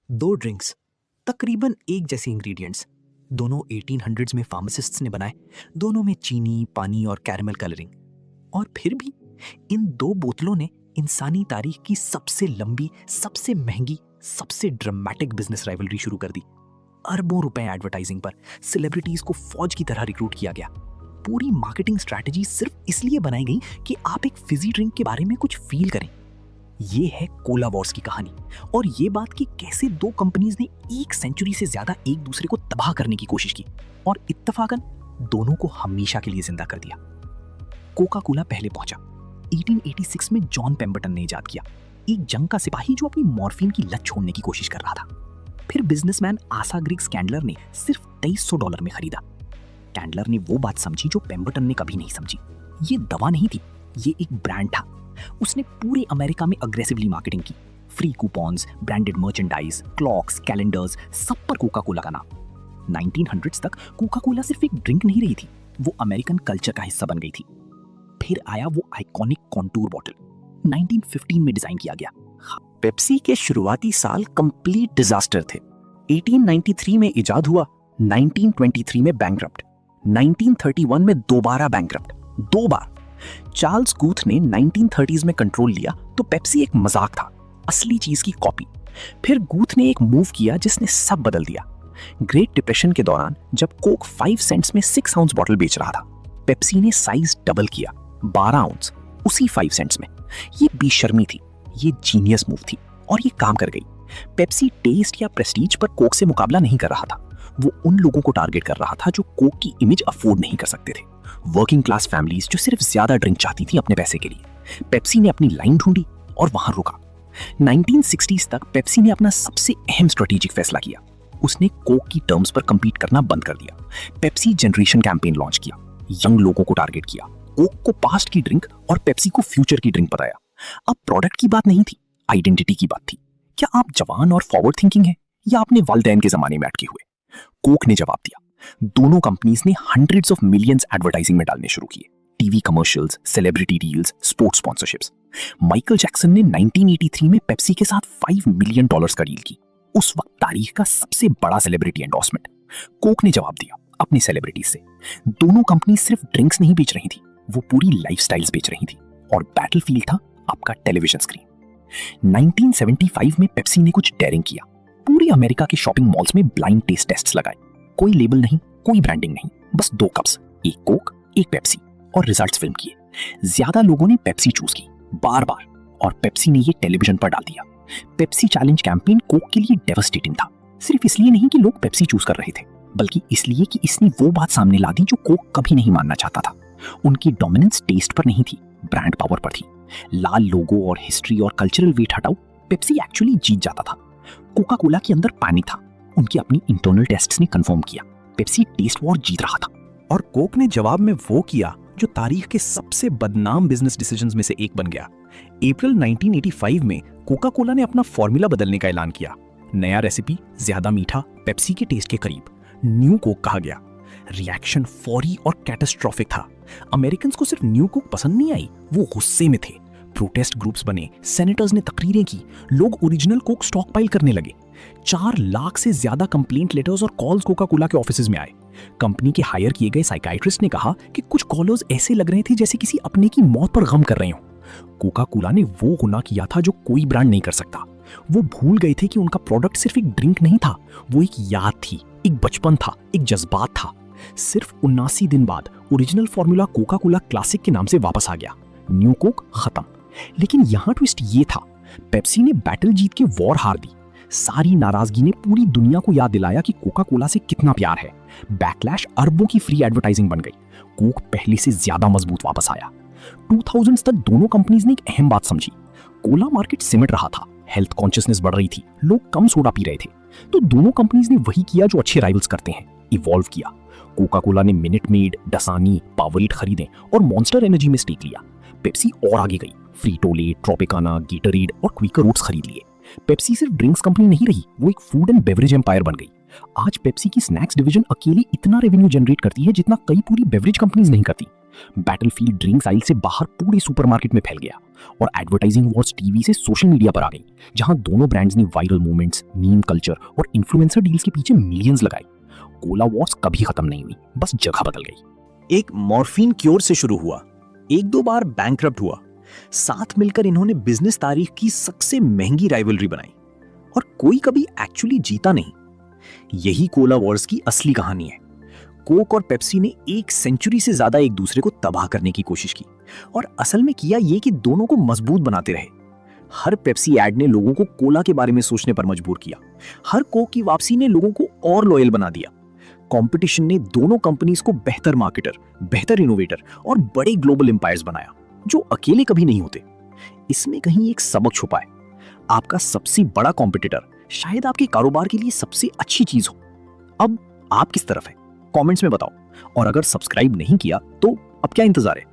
दो ड्रिंक्स, तकरीबन एक जैसे इंग्रेडिएंट्स, दोनों 1800s में फार्मासिस्ट्स ने बनाए, दोनों में चीनी, पानी और कैरेमल कलरिंग। और फिर भी इन दो बोतलों ने इंसानी तारीख की सबसे लंबी, सबसे महंगी, सबसे ड्रामेटिक बिजनेस राइवलरी शुरू कर दी। अरबों रुपए एडवर्टाइजिंग पर सेलिब्रिटीज को फौज की तरह रिक्रूट किया गया। पूरी मार्केटिंग स्ट्रैटेजी सिर्फ इसलिए बनाई गई कि आप एक फिजी ड्रिंक के बारे में कुछ फील करें। ये है कोला वॉर्स की कहानी, और ये बात कि कैसे दो कंपनीज ने एक सेंचुरी से ज्यादा एक दूसरे को तबाह करने की कोशिश की और इत्तफाकन दोनों को हमेशा के लिए जिंदा कर दिया। कोका कोला पहले पहुंचा 1886 में जॉन पेम्बरटन ने इजाद किया, एक जंग का सिपाही जो अपनी मॉर्फिन की लत छोड़ने की कोशिश कर रहा था। फिर बिजनेसमैन आसा ग्रिग्स कैंडलर ने सिर्फ $2300 में खरीदा। कैंडलर ने वो बात समझी जो पेम्बरटन ने कभी नहीं समझी। ये दवा नहीं थी, ये एक ब्रांड था। उसने पूरे अमेरिका में अग्रेसिवली मार्केटिंग की, free coupons, branded merchandise, clocks, calendars, सब पर कोका कोला का नाम। 1900s तक कोका कोला सिर्फ एक ड्रिंक नहीं रही थी, वो अमेरिकन कल्चर का हिस्सा बन गई थी। फिर आया वो आइकॉनिक कॉन्टूर बॉटल, 1915 में डिजाइन किया गया। पेप्सी के शुरुआती साल कंप्लीट डिजास्टर थे। 1893 में इजाद हुआ, 1923 में बैंकरप्ट, 1931 में दोबारा बैंकरप्ट, दो बार। चार्ल्स गूथ ने 1930s में कंट्रोल लिया तो पेप्सी एक मजाक था, असली चीज की कॉपी। फिर गूथ ने एक मूव किया जिसने सब बदल दिया। ग्रेट डिप्रेशन के दौरान जब कोक 5 सेंट्स में 6 आउंस बॉटल बेच रहा था, पेप्सी ने साइज डबल किया, 12 आउंस, उसी 5 सेंट्स में। ये बेशर्मी थी, ये जीनियस मूव थी, और ये काम कर गई। पेप्सी टेस्ट या प्रेस्टीज पर कोक से मुकाबला नहीं कर रहा था, वो उन लोगों को टारगेट कर रहा था जो कोक की इमेज अफोर्ड नहीं कर सकते थे, वर्किंग क्लास फैमिलीज जो सिर्फ ज्यादा ड्रिंक चाहती थी अपने पैसे के लिए। पेप्सी ने अपनी लाइन ढूंढी और वहां रुका। 1960s तक पेप्सी ने अपना सबसे अहम स्ट्रेटेजिक फैसला किया, उसने कोक की टर्म्स पर कंपीट करना बंद कर दिया। पेप्सी जनरेशन कैंपेन लॉन्च किया, यंग लोगों को टारगेट किया, कोक को पास्ट की ड्रिंक और पेप्सी को फ्यूचर की ड्रिंक बताया। अब प्रोडक्ट की बात नहीं थी, आइडेंटिटी की बात थी। क्या आप जवान और फॉरवर्ड थिंकिंग हैं या अपने वालिदैन के जमाने में अटके हुए? कोक ने जवाब दिया। दोनों कंपनीज ने हंड्रेड्स ऑफ मिलियंस एडवर्टाइजिंग में डालने शुरू किए, TV commercials, celebrity deals, sports sponsorships. Michael Jackson ने 1983 में पेप्सी के साथ $5 मिलियन का डील की, उस वक्त तारीख का सबसे बड़ा सेलिब्रिटी एंडोर्समेंट। कोक ने जवाब दिया अपनी सेलिब्रिटीज से। दोनों कंपनी सिर्फ ड्रिंक्स नहीं बेच रही थी, वो पूरी लाइफस्टाइल्स बेच रही थी, और बैटलफील्ड था आपका टेलीविजन स्क्रीन। 1975 में पेप्सी ने कुछ डेयरिंग किया, पूरे अमेरिका के शॉपिंग मॉल्स में ब्लाइंड टेस्ट टेस्ट्स लगाए। कोई लेबल नहीं, कोई ब्रांडिंग नहीं, बस 2 कप्स, एक कोक एक पेप्सी, और रिजल्ट्स फिल्म किए। ज्यादा लोगों ने पेप्सी चूज की बार बार, और पेप्सी ने ये टेलीविजन पर डाल दिया। पेप्सी चैलेंज कैंपेन कोक के लिए डेवास्टेटिंग था, सिर्फ इसलिए नहीं कि लोग पेप्सी चूज कर रहे थे, बल्कि इसलिए कि इसने वो बात सामने ला दी जो कोक कभी नहीं मानना चाहता था। उनकी डोमिनेंस टेस्ट पर नहीं थी, ब्रांड पावर पर थी। लाल लोगो और हिस्ट्री और कल्चरल वेट हटाओ, पेप्सी एक्चुअली जीत जाता था। कोका कोला के अंदर पैनिक था, उनकी अपनी इंटरनल टेस्ट्स ने कंफर्म किया, पेप्सी टेस्ट वॉर जीत रहा था। और कोक ने जवाब में वो किया जो तारीख के सबसे बदनाम बिजनेस डिसीजंस में से एक बन गया। अप्रैल 1985 में कोका कोला ने अपना फॉर्मूला बदलने का ऐलान किया। नया रेसिपी, ज्यादा मीठा, पेप्सी के टेस्ट के करीब, न्यू कोक कहा गया। रिएक्शन फौरी और कैटास्ट्रोफिक था। अमेरिकन्स को सिर्फ न्यू कोक पसंद नहीं आई, वो गुस्से में थे। प्रोटेस्ट ग्रुप्स बने, सेनेटर्स ने तकरीरें की, लोग ओरिजिनल कोक स्टॉक पाइल करने लगे। 4 लाख से ज्यादा कंप्लेंट लेटर्स और कॉल्स कोका कोला के ऑफिसेज में आए। कंपनी के हायर किए गए साइकाइट्रिस्ट ने कहा कि कुछ कॉलर्स ऐसे लग रहे थे जैसे किसी अपने की मौत पर गम कर रहे हो। कोका कोला ने वो गुनाह किया था जो कोई ब्रांड नहीं कर सकता। वो भूल गए थे कि उनका प्रोडक्ट सिर्फ एक ड्रिंक नहीं था, वो एक याद थी, एक बचपन था, एक जज्बात था। सिर्फ 79 दिन बाद original formula Coca Cola classic के नाम से वापस आ गया। न्यू कोक खत्म। लेकिन यहां ट्विस्ट ये था, पेप्सी ने बैटल जीत के वॉर हार दी। सारी नाराजगी ने पूरी दुनिया को याद दिलाया कि कोका कोला से कितना प्यार है। बैकलैश अरबों की फ्री एडवर्टाइजिंग बन गई। कोक पहले से ज्यादा मजबूत वापस आया। 2000s तक दोनों कंपनीज ने एक अहम बात समझी, कोला मार्केट सिमट रहा था, हेल्थ कॉन्शियसनेस बढ़ रही थी, लोग कम सोडा पी रहे थे। तो दोनों कंपनीज ने वही किया जो अच्छे राइवल्स करते हैं, इवॉल्व किया। कोका कोला ने मिनट मेड, डसानी, पावरेट खरीदे और मॉन्स्टर एनर्जी में स्टेक लिया। पेप्सी और आगे गई, फ्रीटोले, ट्रॉपिकाना, गेटोरेड और क्विकर ओट्स खरीद लिए। पेप्सी सिर्फ ड्रिंक्स कंपनी नहीं रही, वो एक फूड एंड बेवरेज एम्पायर बन गई। आज पेप्सी की स्नैक्स डिवीजन अकेली इतना रेवेन्यू जनरेट करती है जितना कई पूरी बेवरेज कंपनीज नहीं करती। बैटलफील्ड ड्रिंक्स आइल से बाहर पूरे सुपरमार्केट में फैल गया और एडवर्टाइजिंग वॉर्स टीवी से सोशल मीडिया पर आ गई, जहां दोनों ब्रांड्स ने वायरल मूवमेंट्स, मीम कल्चर और इन्फ्लुएंसर डील्स के पीछे मिलियंस लगाए। कोला वॉर्स कभी खत्म नहीं हुई, बस जगह बदल गई। एक मॉर्फिन क्योर से शुरू हुआ, एक दो बार बैंकरप्ट हुआ, साथ मिलकर इन्होंने बिजनेस तारीख की सबसे महंगी राइवलरी बनाई और कोई कभी एक्चुअली जीता नहीं। यही कोला वॉर्स की असली कहानी है। कोक और पेप्सी ने एक सेंचुरी से ज्यादा एक दूसरे को तबाह करने की कोशिश की और असल में किया ये कि दोनों को मजबूत बनाते रहे। हर पेप्सी एड ने लोगों को कोला के बारे में सोचने पर मजबूर किया, हर कोक की वापसी ने लोगों को और लॉयल बना दिया। कंपटीशन ने दोनों कंपनीज को बेहतर मार्केटर, बेहतर इनोवेटर और बड़े ग्लोबल एम्पायर्स बनाया, जो अकेले कभी नहीं होते। इसमें कहीं एक सबक छुपा है, आपका सबसे बड़ा कॉम्पिटिटर शायद आपके कारोबार के लिए सबसे अच्छी चीज हो। अब आप किस तरफ है, कमेंट्स में बताओ, और अगर सब्सक्राइब नहीं किया तो अब क्या इंतजार है।